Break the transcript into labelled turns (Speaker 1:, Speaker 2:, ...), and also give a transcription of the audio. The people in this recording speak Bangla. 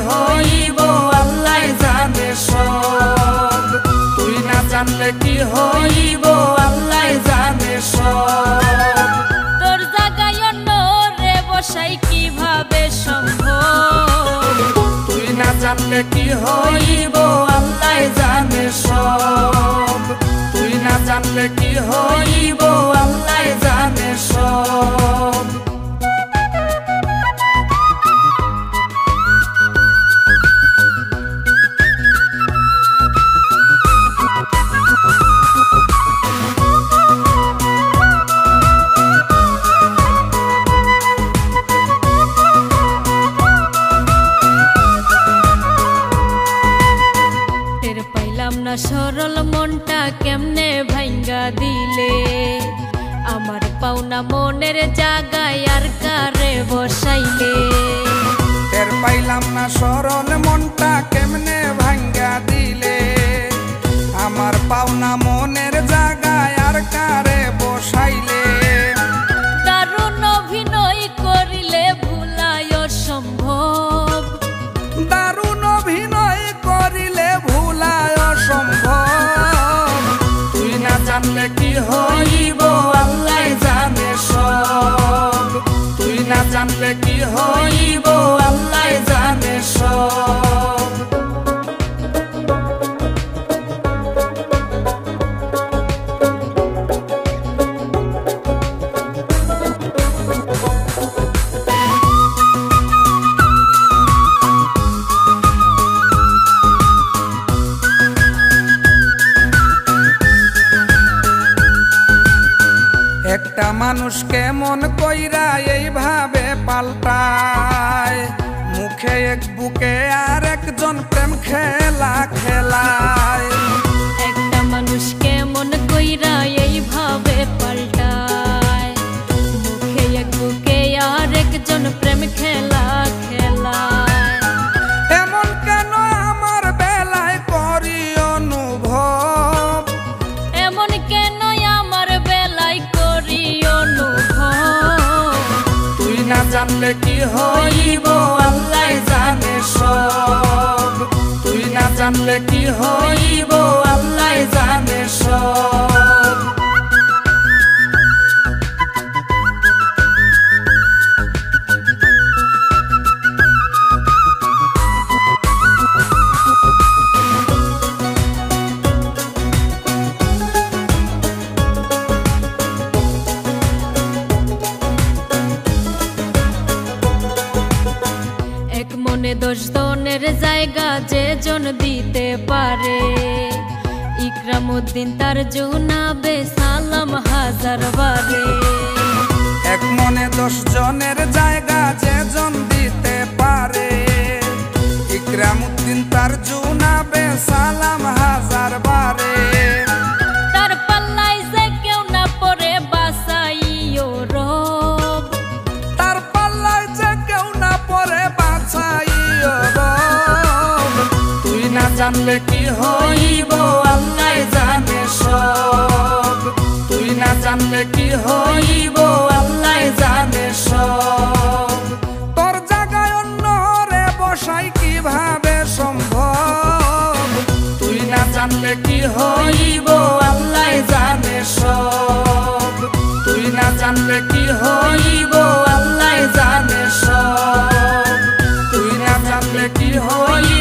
Speaker 1: হইব আল্লাহ জানে সব, তুই না জানলে কি হইব আল্লাহ জানে সব।
Speaker 2: তোর জায়গায় অন্য রে বসাই কিভাবে সম্ভব,
Speaker 1: তুই না জানলে কি হইব আল্লাহ জানে সব, তুই না জানলে কি হইব আল্লাহ জানে সব।
Speaker 2: না সরল মনটা কেমনে ভাঙ্গা দিলে, আমার পাওনা মনের জায়গায় আর কারে বসাইলে।
Speaker 1: টের পাইলাম না সরল মনটা কেমনে ভাঙ্গা দিলে, আমার পাওনা মনের জায়গায় আর কারে বসাইলে।
Speaker 2: দারুণ অভিনয় করিলে ভুলাই অসম্ভব,
Speaker 1: দারুণ অভিনয় করিলে ভুলায় সম্ভব, তুই না জানলে কি হইব আল্লাহ জানে সব, তুই না জানলে কি হইব আল্লাহ জানে সব। একটা মানুষ কেমন কইরা এইভাবে পাল্টায়, মুখে এক বুকে আর একজন প্রেম খেলা খেলায়।
Speaker 2: একটা মানুষ কেমন কইরা এইভাবে পাল্টায়, মুখে এক বুকে আর একজন প্রেম খেলা খেলায়।
Speaker 1: এমন কেন আমার বেলায় করি অনুভব,
Speaker 2: এমন কেন আমার বেলায় করি অনুভব,
Speaker 1: তুই না জানলে কি হইব আল্লাহ জানে সব, তুই না জানলে কি হইব আল্লাহ জানে সব।
Speaker 2: এক মনে 10 জনের জায়গা যে জন দিতে পারে, ইকরামউদ্দিন তার জুনাবে সালাম হাজার বারে।
Speaker 1: এক মনে 10 জনের জায়গা যে জন দিতে পারে, ইকরামউদ্দিন তার জুনাবে সালাম হাজার বারে।
Speaker 2: তার পাল্লাই যে কেউ না পড়ে বাঁচাইও রব,
Speaker 1: তার পাল্লায় যে কেউ না পড়ে বাঁচাইও রব, তুই না জানলে কি হইব আল্লাহ জানে সব, তুই না জানলে কি হইব আল্লাহ জানে সব। তোর জায়গায় অন্য রে বসাই কিভাবে সম্ভব, তুই না জানলে কি হইব আল্লাহ জানে সব, তুই না জানলে কি হইব আল্লাহ জানে সব, তুই না জানলে কি হইব